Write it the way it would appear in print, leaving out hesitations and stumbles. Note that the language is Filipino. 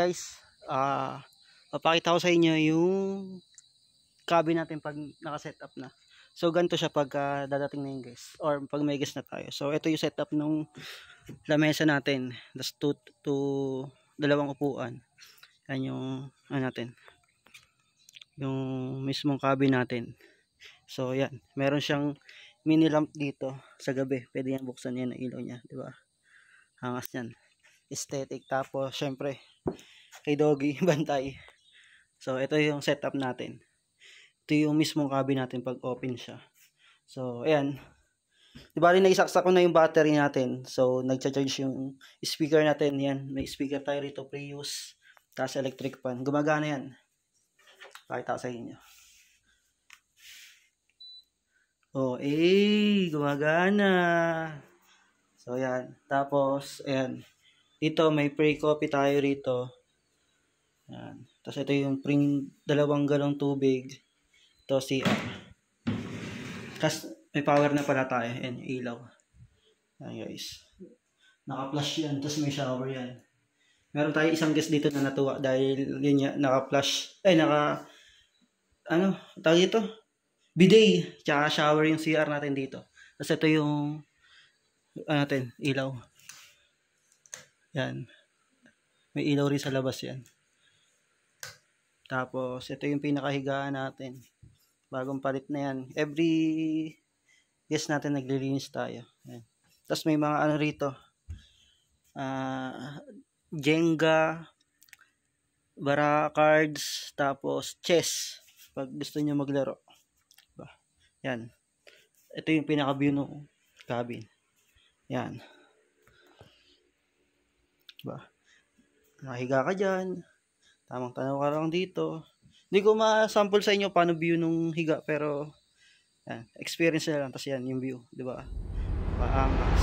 guys, papakita ko sa inyo yung cabin natin pag naka-set up na. So ganito siya pag dadating na yung guest or pag may guest na tayo. So ito yung setup nung lamesa natin. That's dalawang upuan. Yan yung natin. Yung mismong cabin natin. So yan, meron siyang mini lamp dito sa gabi. Pwede yan buksan yan ang ilaw niya, di ba? Hangas yan. Aesthetic. Tapos syempre kay doggy bantay. So ito yung setup natin. Ito yung mismong cabin natin pag open siya. So ayan. Di ba rin naisaksak ko na yung battery natin. So nagcha-charge yung speaker natin. Yan, may speaker tayo rito pre-use. Tapos electric fan. Gumagana yan. Pakita ko sa inyo. Oh, gumagana. So yan. Tapos ayan. Dito may pre-coffee tayo rito. Yan. Tapos ito yung 2 galong tubig. Ito CR. Tapos may power na pala tayo. Yan, ilaw. Yan guys. Naka-flash yan. Tapos may shower yan. Meron tayo isang guest dito na natuwa dahil yun yan, naka-flash. Tawag ito? Bidet. Tsaka shower yung CR natin dito. Tapos ito yung ilaw. Yan. May ilaw rin sa labas yan. Tapos ito yung pinakahigaan natin. Bagong palit na yan. Every guest natin naglilinis tayo. Yan. Tapos may mga rito. Jenga, bara cards, tapos chess. Pag gusto niyo maglaro. Diba? Yan. Ito yung pinaka-view ng cabin. Yan. Diba? Nakahiga ka dyan. Tamang tanaw ka lang dito. Hindi ko ma-sample sa inyo paano view nung higa. Pero, yan. Experience na lang. Tapos yan, yung view. Diba? Paangas.